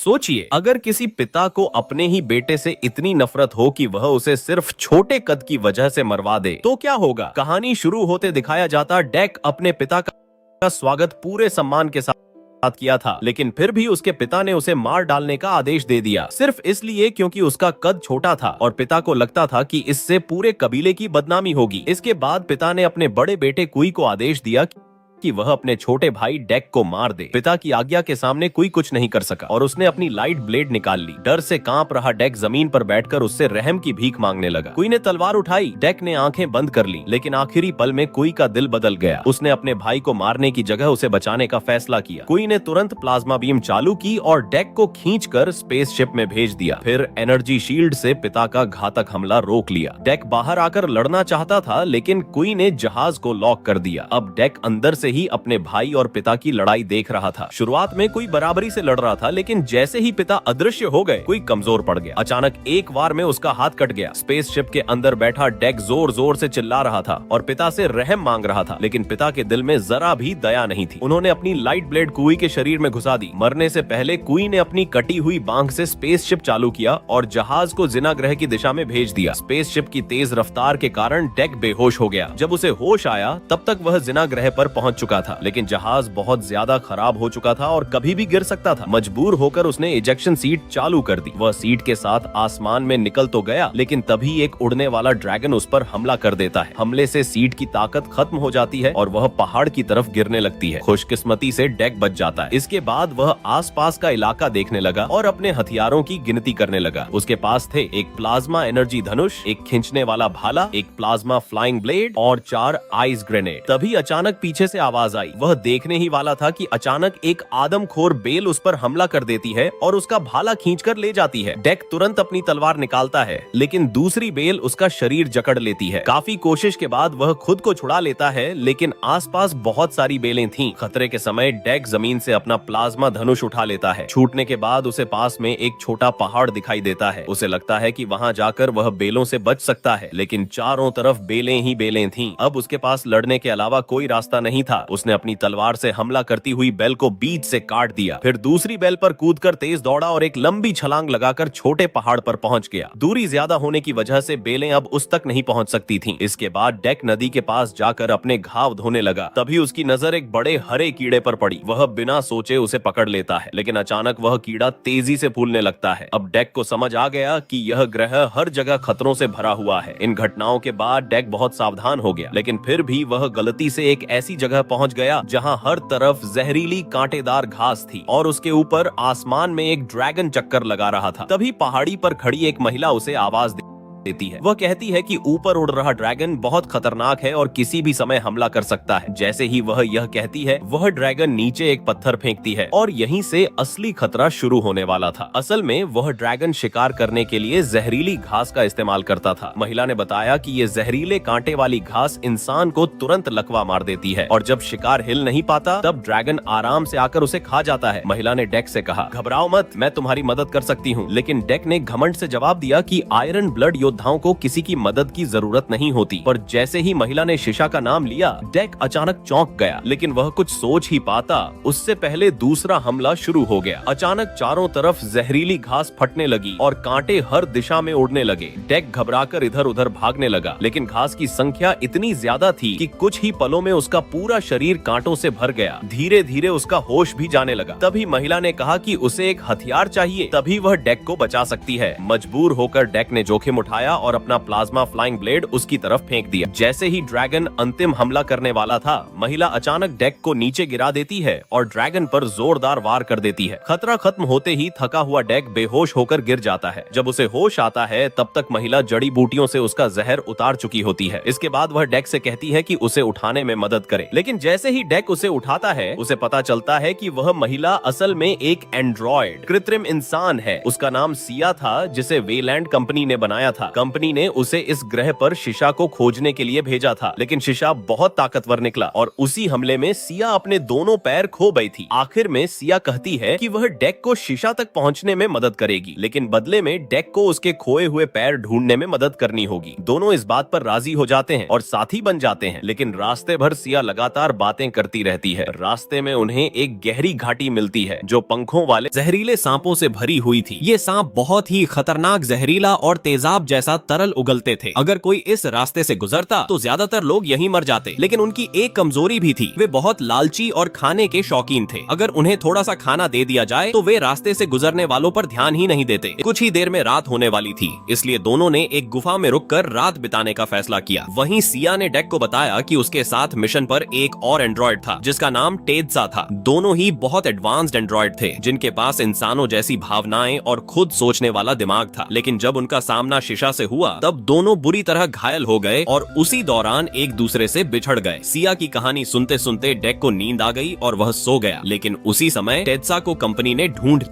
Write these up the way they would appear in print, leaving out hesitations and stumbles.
सोचिए, अगर किसी पिता को अपने ही बेटे से इतनी नफरत हो कि वह उसे सिर्फ छोटे कद की वजह से मरवा दे, तो क्या होगा। कहानी शुरू होते दिखाया जाता डेक अपने पिता का स्वागत पूरे सम्मान के साथ किया था, लेकिन फिर भी उसके पिता ने उसे मार डालने का आदेश दे दिया, सिर्फ इसलिए क्योंकि उसका कद छोटा था और पिता को लगता था कि इससे पूरे कबीले की बदनामी होगी। इसके बाद पिता ने अपने बड़े बेटे कुई को आदेश दिया कि वह अपने छोटे भाई डेक को मार दे। पिता की आज्ञा के सामने कोई कुछ नहीं कर सका और उसने अपनी लाइट ब्लेड निकाल ली। डर से कांप रहा डेक जमीन पर बैठकर उससे रहम की भीख मांगने लगा। कुई ने तलवार उठाई, डेक ने आंखें बंद कर ली, लेकिन आखिरी पल में कुई का दिल बदल गया। उसने अपने भाई को मारने की जगह उसे बचाने का फैसला किया। कुई ने तुरंत प्लाज्मा बीम चालू की और डेक को खींचकर स्पेसशिप में भेज दिया। फिर एनर्जी शील्ड से पिता का घातक हमला रोक लिया। डेक बाहर आकर लड़ना चाहता था, लेकिन कुई ने जहाज को लॉक कर दिया। अब डेक अंदर से ही अपने भाई और पिता की लड़ाई देख रहा था। शुरुआत में कोई बराबरी से लड़ रहा था, लेकिन जैसे ही पिता अदृश्य हो गए, कोई कमजोर पड़ गया। अचानक एक वार में उसका हाथ कट गया। स्पेसशिप के अंदर बैठा डेक जोर जोर से चिल्ला रहा था और पिता से रहम मांग रहा था, लेकिन पिता के दिल में जरा भी दया नहीं थी। उन्होंने अपनी लाइट ब्लेड कुई के शरीर में घुसा दी। मरने से पहले कुई ने अपनी कटी हुई बांग से स्पेसशिप चालू किया और जहाज को जिना ग्रह की दिशा में भेज दिया। स्पेसशिप की तेज रफ्तार के कारण डेक बेहोश हो गया। जब उसे होश आया, तब तक वह जिना ग्रह पर पहुंच चुका था, लेकिन जहाज बहुत ज्यादा खराब हो चुका था और कभी भी गिर सकता था। मजबूर होकर उसने इजेक्शन सीट चालू कर दी। वह सीट के साथ आसमान में निकल तो गया, लेकिन तभी एक उड़ने वाला ड्रैगन उस पर हमला कर देता है। हमले से सीट की ताकत खत्म हो जाती है और वह पहाड़ की तरफ गिरने लगती है। खुशकिस्मती से डेक बच जाता है। इसके बाद वह आसपास का इलाका देखने लगा और अपने हथियारों की गिनती करने लगा। उसके पास थे एक प्लाज्मा एनर्जी धनुष, एक खींचने वाला भाला, एक प्लाज्मा फ्लाइंग ब्लेड और 4 आइस ग्रेनेड। तभी अचानक पीछे से आवाज आई। वह देखने ही वाला था कि अचानक एक आदमखोर बेल उस पर हमला कर देती है और उसका भाला खींचकर ले जाती है। डेक तुरंत अपनी तलवार निकालता है, लेकिन दूसरी बेल उसका शरीर जकड़ लेती है। काफी कोशिश के बाद वह खुद को छुड़ा लेता है, लेकिन आसपास बहुत सारी बेलें थीं। खतरे के समय डेक जमीन से अपना प्लाज्मा धनुष उठा लेता है। छूटने के बाद उसे पास में एक छोटा पहाड़ दिखाई देता है। उसे लगता है कि वहां जाकर वह बेलों से बच सकता है, लेकिन चारों तरफ बेलें ही बेलें थीं। अब उसके पास लड़ने के अलावा कोई रास्ता नहीं था। उसने अपनी तलवार से हमला करती हुई बेल को बीच से काट दिया। फिर दूसरी बेल पर कूदकर तेज दौड़ा और एक लंबी छलांग लगाकर छोटे पहाड़ पर पहुंच गया। दूरी ज्यादा होने की वजह से बेलें अब उस तक नहीं पहुंच सकती थीं। इसके बाद डेक नदी के पास जाकर अपने घाव धोने लगा। तभी उसकी नजर एक बड़े हरे कीड़े पर पड़ी। वह बिना सोचे उसे पकड़ लेता है, लेकिन अचानक वह कीड़ा तेजी से फूलने लगता है। अब डेक को समझ आ गया कि यह ग्रह हर जगह खतरों से भरा हुआ है। इन घटनाओं के बाद डेक बहुत सावधान हो गया, लेकिन फिर भी वह गलती से एक ऐसी जगह पहुंच गया जहां हर तरफ जहरीली कांटेदार घास थी और उसके ऊपर आसमान में एक ड्रैगन चक्कर लगा रहा था। तभी पहाड़ी पर खड़ी एक महिला उसे आवाज देती है। वह कहती है कि ऊपर उड़ रहा ड्रैगन बहुत खतरनाक है और किसी भी समय हमला कर सकता है। जैसे ही वह यह कहती है, वह ड्रैगन नीचे एक पत्थर फेंकती है और यहीं से असली खतरा शुरू होने वाला था। असल में वह ड्रैगन शिकार करने के लिए जहरीली घास का इस्तेमाल करता था। महिला ने बताया कि ये जहरीले कांटे वाली घास इंसान को तुरंत लकवा मार देती है और जब शिकार हिल नहीं पाता, तब ड्रैगन आराम से आकर उसे खा जाता है। महिला ने डेक से कहा, घबराओ मत, मैं तुम्हारी मदद कर सकती हूँ। लेकिन डेक ने घमंड से जवाब दिया कि आयरन ब्लड योद्धाओं को किसी की मदद की जरूरत नहीं होती। पर जैसे ही महिला ने शिशा का नाम लिया, डेक अचानक चौंक गया, लेकिन वह कुछ सोच ही पाता उससे पहले दूसरा हमला शुरू हो गया। अचानक चारों तरफ जहरीली घास फटने लगी और कांटे हर दिशा में उड़ने लगे। डेक घबराकर इधर उधर भागने लगा, लेकिन घास की संख्या इतनी ज्यादा थी कि कुछ ही पलों में उसका पूरा शरीर कांटों से भर गया। धीरे धीरे उसका होश भी जाने लगा। तभी महिला ने कहा कि उसे एक हथियार चाहिए, तभी वह डेक को बचा सकती है। मजबूर होकर डेक ने जोखिम उठाया और अपना प्लाज्मा फ्लाइंग ब्लेड उसकी तरफ फेंक दिया। जैसे ही ड्रैगन अंतिम हमला करने वाला था, महिला अचानक डेक को नीचे गिरा देती है और ड्रैगन पर जोरदार वार कर देती है। खतरा खत्म होते ही थका हुआ डेक बेहोश होकर गिर जाता है। जब उसे होश आता है, तब तक महिला जड़ी बूटियों से उसका जहर उतार चुकी होती है। इसके बाद वह डेक से कहती है कि उसे उठाने में मदद करे, लेकिन जैसे ही डेक उसे उठाता है, उसे पता चलता है कि वह महिला असल में एक एंड्रॉइड कृत्रिम इंसान है। उसका नाम सिया था, जिसे वेलैंड कंपनी ने बनाया था। कंपनी ने उसे इस ग्रह पर शिशा को खोजने के लिए भेजा था, लेकिन शिशा बहुत ताकतवर निकला और उसी हमले में सिया अपने दोनों पैर खो गई थी। आखिर में सिया कहती है कि वह डेक को शिशा तक पहुंचने में मदद करेगी, लेकिन बदले में डेक को उसके खोए हुए पैर ढूंढने में मदद करनी होगी। दोनों इस बात पर राजी हो जाते हैं और साथी बन जाते हैं, लेकिन रास्ते भर सिया लगातार बातें करती रहती है। रास्ते में उन्हें एक गहरी घाटी मिलती है जो पंखों वाले जहरीले सांपों से भरी हुई थी। ये सांप बहुत ही खतरनाक, जहरीला और तेजाब जैसा तरल उगलते थे। अगर कोई इस रास्ते से गुजरता तो ज्यादातर लोग यहीं मर जाते, लेकिन उनकी एक कमजोरी भी थी, वे बहुत लालची और खाने के शौकीन थे। अगर उन्हें थोड़ा सा खाना दे दिया जाए तो वे रास्ते से गुजरने वालों पर ध्यान ही नहीं देते। कुछ ही देर में रात होने वाली थी, इसलिए दोनों ने एक गुफा में रुककर रात बिताने का फैसला किया। वहीं सिया ने डेक को बताया कि उसके साथ मिशन पर एक और एंड्रॉइड था जिसका नाम टेत्सा था। दोनों ही बहुत एडवांस्ड एंड्रॉइड थे जिनके पास इंसानों जैसी भावनाएं और खुद सोचने वाला दिमाग था, लेकिन जब उनका सामना शिशा से हुआ तब दोनों बुरी तरह घायल हो गए और उसी दौरान एक दूसरे से बिछड़ गए। सिया की कहानी सुनते सुनते डेक को नींद आ गई और वह सो गया, लेकिन उसी समय टेत्सा को कंपनी ने ढूंढ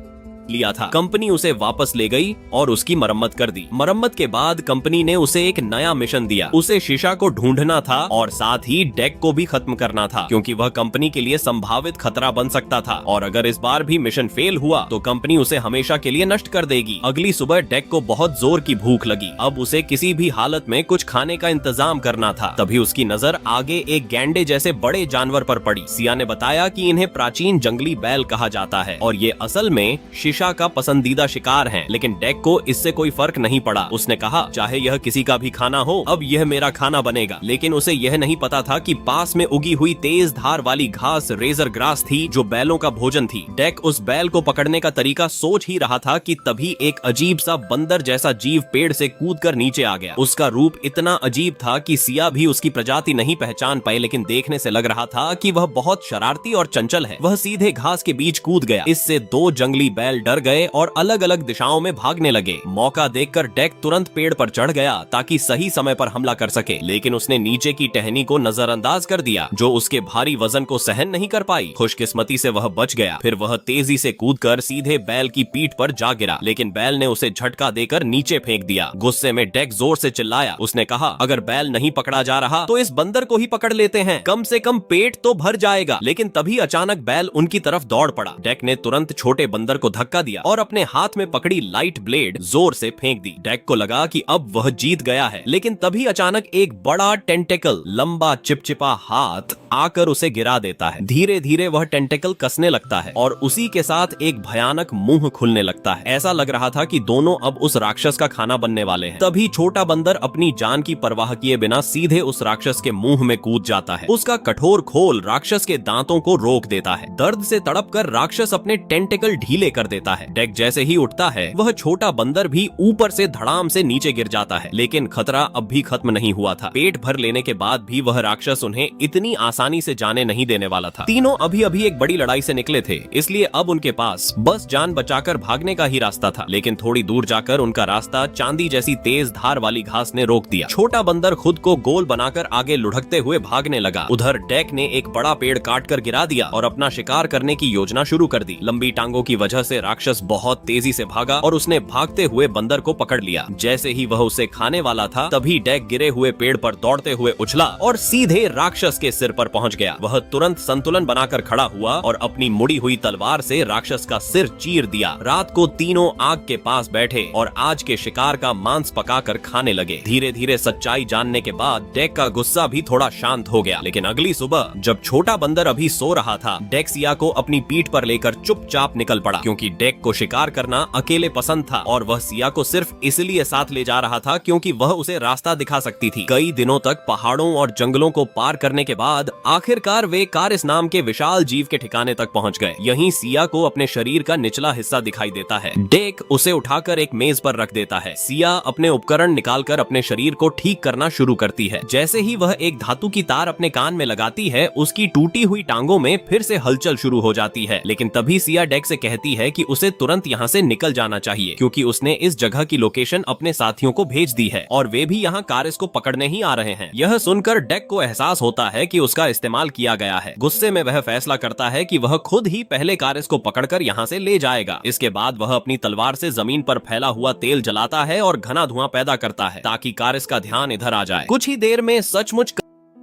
लिया था। कंपनी उसे वापस ले गई और उसकी मरम्मत कर दी। मरम्मत के बाद कंपनी ने उसे एक नया मिशन दिया। उसे शिशा को ढूंढना था और साथ ही डेक को भी खत्म करना था, क्योंकि वह कंपनी के लिए संभावित खतरा बन सकता था और अगर इस बार भी मिशन फेल हुआ तो कंपनी उसे हमेशा के लिए नष्ट कर देगी। अगली सुबह डेक को बहुत जोर की भूख लगी। अब उसे किसी भी हालत में कुछ खाने का इंतजाम करना था। तभी उसकी नजर आगे एक गैंडे जैसे बड़े जानवर पर पड़ी। सिया ने बताया कि इन्हें प्राचीन जंगली बैल कहा जाता है और ये असल में शिशा का पसंदीदा शिकार हैं, लेकिन डेक को इससे कोई फर्क नहीं पड़ा। उसने कहा, चाहे यह किसी का भी खाना हो, अब यह मेरा खाना बनेगा। लेकिन उसे यह नहीं पता था कि पास में उगी हुई तेज धार वाली घास रेजर ग्रास थी जो बैलों का भोजन थी। डेक उस बैल को पकड़ने का तरीका सोच ही रहा था कि तभी एक अजीब सा बंदर जैसा जीव पेड़ से कूदकर नीचे आ गया। उसका रूप इतना अजीब था कि सिया भी उसकी प्रजाति नहीं पहचान पाई, लेकिन देखने से लग रहा था कि वह बहुत शरारती और चंचल है। वह सीधे घास के बीच कूद गया। इससे दो जंगली बैल डर गए और अलग अलग दिशाओं में भागने लगे। मौका देखकर डेक तुरंत पेड़ पर चढ़ गया ताकि सही समय पर हमला कर सके, लेकिन उसने नीचे की टहनी को नजरअंदाज कर दिया जो उसके भारी वजन को सहन नहीं कर पाई। खुशकिस्मती से वह बच गया। फिर वह तेजी से कूदकर सीधे बैल की पीठ पर जा गिरा, लेकिन बैल ने उसे झटका देकर नीचे फेंक दिया। गुस्से में डेक जोर से चिल्लाया। उसने कहा, अगर बैल नहीं पकड़ा जा रहा तो इस बंदर को ही पकड़ लेते हैं, कम से कम पेट तो भर जाएगा। लेकिन तभी अचानक बैल उनकी तरफ दौड़ पड़ा। डेक ने तुरंत छोटे बंदर को धक्का दिया और अपने हाथ में पकड़ी लाइट ब्लेड जोर से फेंक दी। डेक को लगा कि अब वह जीत गया है, लेकिन तभी अचानक एक बड़ा टेंटेकल, लंबा चिपचिपा हाथ आकर उसे गिरा देता है। धीरे धीरे वह टेंटेकल कसने लगता है और उसी के साथ एक भयानक मुंह खुलने लगता है। ऐसा लग रहा था कि दोनों अब उस राक्षस का खाना बनने वाले हैं। तभी छोटा बंदर अपनी जान की परवाह किए बिना सीधे उस राक्षस के मुंह में कूद जाता है। उसका कठोर खोल राक्षस के दांतों को रोक देता है। दर्द से तड़पकर राक्षस अपने टेंटेकल ढीले कर देता है। डेक जैसे ही उठता है वह छोटा बंदर भी ऊपर से धड़ाम से नीचे गिर जाता है, लेकिन खतरा अब भी खत्म नहीं हुआ था। पेट भर लेने के बाद भी वह राक्षस उन्हें इतनी आसानी से जाने नहीं देने वाला था। तीनों अभी अभी एक बड़ी लड़ाई से निकले थे, इसलिए अब उनके पास बस जान बचाकर भागने का ही रास्ता था। लेकिन थोड़ी दूर जाकर उनका रास्ता चांदी जैसी तेज धार वाली घास ने रोक दिया। छोटा बंदर खुद को गोल बनाकर आगे लुढ़कते हुए भागने लगा। उधर डेक ने एक बड़ा पेड़ काटकर गिरा दिया और अपना शिकार करने की योजना शुरू कर दी। लंबी टांगों की वजह से राक्षस बहुत तेजी से भागा और उसने भागते हुए बंदर को पकड़ लिया। जैसे ही वह उसे खाने वाला था तभी डेक गिरे हुए पेड़ पर दौड़ते हुए उछला और सीधे राक्षस के सिर पर पहुंच गया। वह तुरंत संतुलन बनाकर खड़ा हुआ और अपनी मुड़ी हुई तलवार से राक्षस का सिर चीर दिया। रात को तीनों आग के पास बैठे और आज के शिकार का मांस पकाकर खाने लगे। धीरे धीरे सच्चाई जानने के बाद डेक का गुस्सा भी थोड़ा शांत हो गया। लेकिन अगली सुबह जब छोटा बंदर अभी सो रहा था, डेक सिया को अपनी पीठ पर लेकर चुपचाप निकल पड़ा, क्योंकि डेक को शिकार करना अकेले पसंद था और वह सिया को सिर्फ इसलिए साथ ले जा रहा था क्योंकि वह उसे रास्ता दिखा सकती थी। कई दिनों तक पहाड़ों और जंगलों को पार करने के बाद आखिरकार वे कारिस नाम के विशाल जीव के ठिकाने तक पहुंच गए। यहीं सिया को अपने शरीर का निचला हिस्सा दिखाई देता है। डेक उसे उठाकर एक मेज पर रख देता है। सिया अपने उपकरण निकालकर अपने शरीर को ठीक करना शुरू करती है। जैसे ही वह एक धातु की तार अपने कान में लगाती है, उसकी टूटी हुई टांगों में फिर से हलचल शुरू हो जाती है। लेकिन तभी सिया डेक से कहती है कि उसे तुरंत यहाँ से निकल जाना चाहिए क्योंकि उसने इस जगह की लोकेशन अपने साथियों को भेज दी है और वे भी यहाँ कारिस को पकड़ने ही आ रहे हैं। यह सुनकर डेक को एहसास होता है कि उसका इस्तेमाल किया गया है। गुस्से में वह फैसला करता है कि वह खुद ही पहले कारिस को पकड़कर यहाँ से ले जाएगा। इसके बाद वह अपनी तलवार से जमीन पर फैला हुआ तेल जलाता है और घना धुआं पैदा करता है ताकि कारिस का ध्यान इधर आ जाए। कुछ ही देर में सचमुच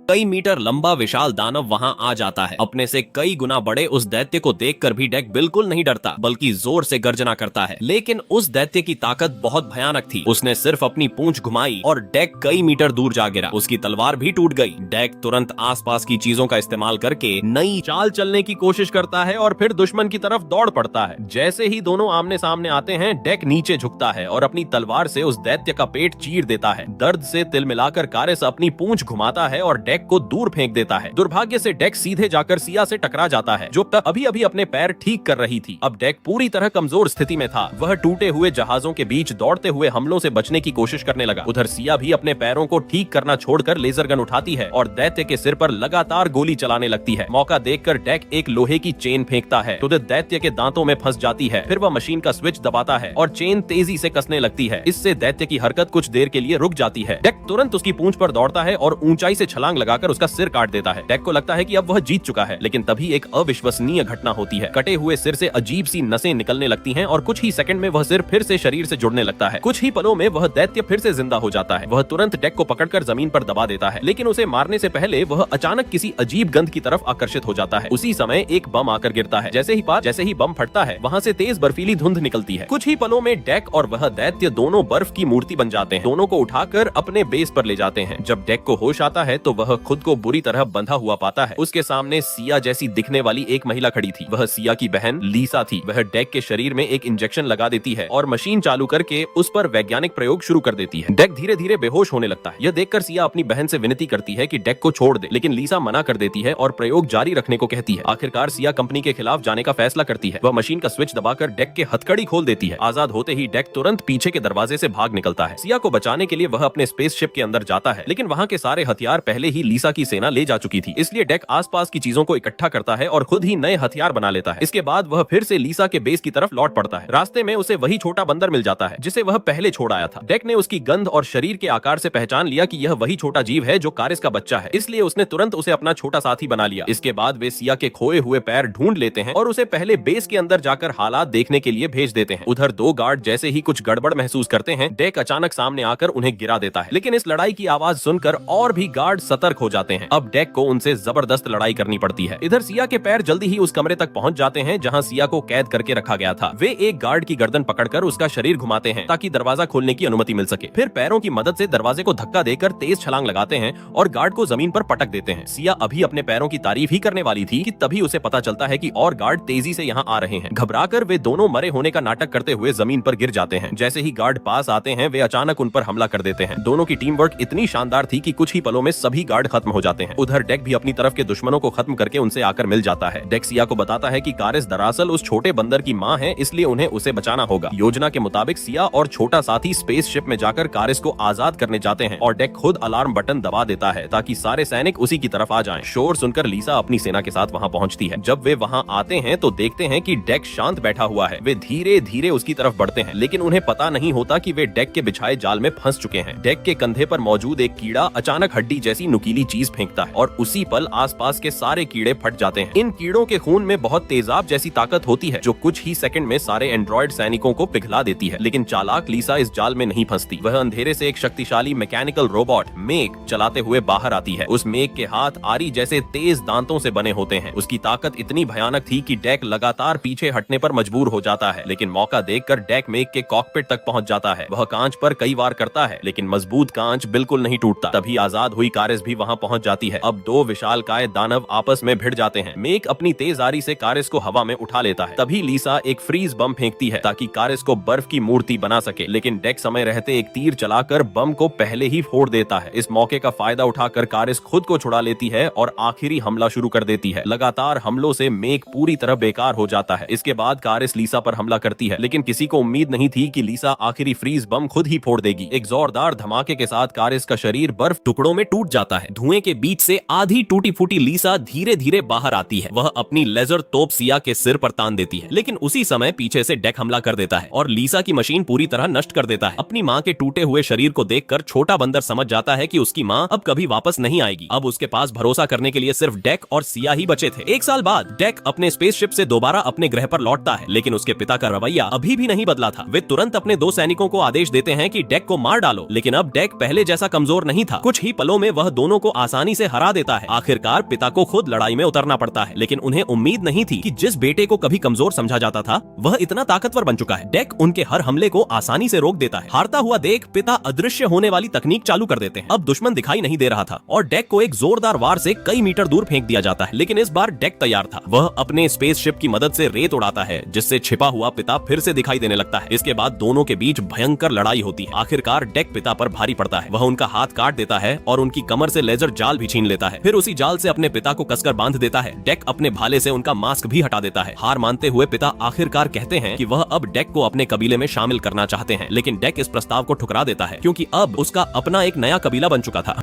कई मीटर लंबा विशाल दानव वहां आ जाता है। अपने से कई गुना बड़े उस दैत्य को देखकर भी डेक बिल्कुल नहीं डरता बल्कि जोर से गर्जना करता है। लेकिन उस दैत्य की ताकत बहुत भयानक थी। उसने सिर्फ अपनी पूंछ घुमाई और डेक कई मीटर दूर जा गिरा। उसकी तलवार भी टूट गई। डेक तुरंत आसपास की चीजों का इस्तेमाल करके नई चाल चलने की कोशिश करता है और फिर दुश्मन की तरफ दौड़ पड़ता है। जैसे ही दोनों आमने सामने आते हैं, डेक नीचे झुकता है और अपनी तलवार से उस दैत्य का पेट चीर देता है। दर्द से तिलमिलाकर कारिस अपनी पूंछ घुमाता है और डेक को दूर फेंक देता है। दुर्भाग्य से डेक सीधे जाकर सिया से टकरा जाता है जो अभी अभी अपने पैर ठीक कर रही थी। अब डेक पूरी तरह कमजोर स्थिति में था। वह टूटे हुए जहाजों के बीच दौड़ते हुए हमलों से बचने की कोशिश करने लगा। उधर सिया भी अपने पैरों को ठीक करना छोड़कर लेजर गन उठाती है और दैत्य के सिर पर लगातार गोली चलाने लगती है। मौका देखकर डेक एक लोहे की चेन फेंकता है तो दैत्य के दांतों में फंस जाती है। फिर वह मशीन का स्विच दबाता है और चेन तेजी से कसने लगती है। इससे दैत्य की हरकत कुछ देर के लिए रुक जाती है। डेक तुरंत उसकी पूंछ पर दौड़ता है और ऊंचाई से छलांग लगाकर उसका सिर काट देता है। डेक को लगता है कि अब वह जीत चुका है, लेकिन तभी एक अविश्वसनीय घटना होती है। कटे हुए सिर से अजीब सी नसें निकलने लगती हैं और कुछ ही सेकंड में वह सिर फिर से शरीर से जुड़ने लगता है। कुछ ही पलों में वह दैत्य फिर से जिंदा हो जाता है। वह तुरंत डेक को पकड़कर जमीन पर दबा देता है, लेकिन उसे मारने से पहले वह अचानक किसी अजीब गंध की तरफ आकर्षित हो जाता है। उसी समय एक बम आकर गिरता है। जैसे ही बम फटता है, वहाँ से तेज बर्फीली धुंध निकलती है। कुछ ही पलों में डेक और वह दैत्य दोनों बर्फ की मूर्ति बन जाते हैं। दोनों को उठाकर अपने बेस पर ले जाते हैं। जब डेक को होश आता है तो वह खुद को बुरी तरह बंधा हुआ पाता है। उसके सामने सिया जैसी दिखने वाली एक महिला खड़ी थी। वह सिया की बहन लीसा थी। वह डेक के शरीर में एक इंजेक्शन लगा देती है और मशीन चालू करके उस पर वैज्ञानिक प्रयोग शुरू कर देती है। डेक धीरे धीरे बेहोश होने लगता है। यह देखकर सिया अपनी बहन से विनती करती है कि डेक को छोड़ दे, लेकिन लीसा मना कर देती है और प्रयोग जारी रखने को कहती है। आखिरकार सिया कंपनी के खिलाफ जाने का फैसला करती है। वह मशीन का स्विच दबाकर डेक के हथकड़ी खोल देती है। आजाद होते ही डेक तुरंत पीछे के दरवाजे से भाग निकलता है। सिया को बचाने के लिए वह अपने स्पेसशिप के अंदर जाता है, लेकिन वहाँ के सारे हथियार पहले ही लीसा की सेना ले जा चुकी थी। इसलिए डेक आसपास की चीजों को इकट्ठा करता है और खुद ही नए हथियार बना लेता है। इसके बाद वह फिर से लीसा के बेस की तरफ लौट पड़ता है। रास्ते में उसे वही छोटा बंदर मिल जाता है जिसे वह पहले छोड़ आया था। डेक ने उसकी गंध और शरीर के आकार से पहचान लिया कि यह वही छोटा जीव है जो कारिस का बच्चा है, इसलिए उसने तुरंत उसे अपना छोटा साथी बना लिया। इसके बाद वे सिया के खोए हुए पैर ढूंढ लेते हैं और उसे पहले बेस के अंदर जाकर हालात देखने के लिए भेज देते हैं। उधर दो गार्ड जैसे ही कुछ गड़बड़ महसूस करते हैं, डेक अचानक सामने आकर उन्हें गिरा देता है। लेकिन इस लड़ाई की आवाज सुनकर और भी गार्ड सतर्क हो जाते हैं। अब डेक को उनसे जबरदस्त लड़ाई करनी पड़ती है। इधर सिया के पैर जल्दी ही उस कमरे तक पहुंच जाते हैं जहां सिया को कैद करके रखा गया था। वे एक गार्ड की गर्दन पकड़कर उसका शरीर घुमाते हैं ताकि दरवाजा खोलने की अनुमति मिल सके। फिर पैरों की मदद से दरवाजे को धक्का देकर तेज छलांग लगाते हैं और गार्ड को जमीन पर पटक देते हैं। सिया अभी अपने पैरों की तारीफ ही करने वाली थी कि तभी उसे पता चलता है कि और गार्ड तेजी से यहाँ आ रहे हैं। घबराकर वे दोनों मरे होने का नाटक करते हुए जमीन पर गिर जाते हैं। जैसे ही गार्ड पास आते हैं, वे अचानक उन पर हमला कर देते हैं। दोनों की टीम वर्क इतनी शानदार थी कि कुछ ही पलों में सभी गार्ड खत्म हो जाते हैं। उधर डेक भी अपनी तरफ के दुश्मनों को खत्म करके उनसे आकर मिल जाता है। डेक सिया को बताता है कि कारिस दरअसल उस छोटे बंदर की माँ है, इसलिए उन्हें उसे बचाना होगा। योजना के मुताबिक सिया और छोटा साथी स्पेसशिप में जाकर कारिस को आजाद करने जाते हैं और डेक खुद अलार्म बटन दबा देता है ताकि सारे सैनिक उसी की तरफ आ जाएं। शोर सुनकर लीसा अपनी सेना के साथ वहां पहुंचती है। जब वे वहां आते हैं तो देखते हैं कि डेक शांत बैठा हुआ है। वे धीरे धीरे उसकी तरफ बढ़ते हैं, लेकिन उन्हें पता नहीं होता कि वे डेक के बिछाए जाल में फंस चुके हैं। डेक के कंधे पर मौजूद एक कीड़ा अचानक हड्डी जैसी नुकीली चीज फेंकता है और उसी पल आसपास के सारे कीड़े फट जाते हैं। इन कीड़ों के खून में बहुत तेजाब जैसी ताकत होती है जो कुछ ही सेकंड में सारे एंड्रॉइड सैनिकों को पिघला देती है। लेकिन चालाक लीसा इस जाल में नहीं फंसती। वह अंधेरे से एक शक्तिशाली मैकेनिकल रोबोट मेक चलाते हुए बाहर आती है। उस मेक के हाथ आरी जैसे तेज दांतों से बने होते हैं। उसकी ताकत इतनी भयानक थी कि डेक लगातार पीछे हटने पर मजबूर हो जाता है, लेकिन मौका देखकर डेक मेक के कॉकपिट तक पहुंच जाता है। वह कांच पर कई वार करता है, लेकिन मजबूत कांच बिल्कुल नहीं टूटता। तभी आजाद हुई कारिस भी वहां पहुंच जाती है। अब दो विशालकाय दानव आपस में भिड़ जाते हैं। मेक अपनी तेज आरी से कारिस को हवा में उठा लेता है। तभी लीसा एक फ्रीज बम फेंकती है ताकि कारिस को बर्फ की मूर्ति बना सके, लेकिन डेक समय रहते एक तीर चलाकर बम को पहले ही फोड़ देता है। इस मौके का फायदा उठाकर कारिस खुद को छुड़ा लेती है और आखिरी हमला शुरू कर देती है। लगातार हमलों से मेक पूरी तरह बेकार हो जाता है। इसके बाद कारिस लीसा पर हमला करती है, लेकिन किसी को उम्मीद नहीं थी कि लीसा आखिरी फ्रीज बम खुद ही फोड़ देगी। एक जोरदार धमाके के साथ कारिस का शरीर बर्फ टुकड़ों में टूट जाता है। है। धुएं के बीच से आधी टूटी फूटी लीसा धीरे धीरे बाहर आती है। वह अपनी लेजर तोप सिया के सिर पर तान देती है, लेकिन उसी समय पीछे से डेक हमला कर देता है और लीसा की मशीन पूरी तरह नष्ट कर देता है। अपनी माँ के टूटे हुए शरीर को देखकर छोटा बंदर समझ जाता है कि उसकी माँ अब कभी वापस नहीं आएगी। अब उसके पास भरोसा करने के लिए सिर्फ डेक और सिया ही बचे थे। 1 साल बाद डेक अपने स्पेसशिप से दोबारा अपने ग्रह पर लौटता है, लेकिन उसके पिता का रवैया अभी भी नहीं बदला था। वे तुरंत अपने 2 सैनिकों को आदेश देते हैं कि डेक को मार डालो, लेकिन अब डेक पहले जैसा कमजोर नहीं था। कुछ ही पलों में वह दोनों को आसानी से हरा देता है। आखिरकार पिता को खुद लड़ाई में उतरना पड़ता है, लेकिन उन्हें उम्मीद नहीं थी कि जिस बेटे को कभी कमजोर समझा जाता था वह इतना ताकतवर बन चुका है। डेक उनके हर हमले को आसानी से रोक देता है। हारता हुआ देख पिता अदृश्य होने वाली तकनीक चालू कर देते हैं। अब दुश्मन दिखाई नहीं दे रहा था और डेक को एक जोरदार वार से कई मीटर दूर फेंक दिया जाता है, लेकिन इस बार डेक तैयार था। वह अपने स्पेसशिप की मदद से रेत उड़ाता है, जिससे छिपा हुआ पिता फिर से दिखाई देने लगता है। इसके बाद दोनों के बीच भयंकर लड़ाई होती है। आखिरकार डेक पिता पर भारी पड़ता है। वह उनका हाथ काट देता है और उनकी कमर से लेजर जाल भी छीन लेता है। फिर उसी जाल से अपने पिता को कसकर बांध देता है। डेक अपने भाले से उनका मास्क भी हटा देता है। हार मानते हुए पिता आखिरकार कहते हैं कि वह अब डेक को अपने कबीले में शामिल करना चाहते हैं, लेकिन डेक इस प्रस्ताव को ठुकरा देता है क्योंकि अब उसका अपना एक नया कबीला बन चुका था।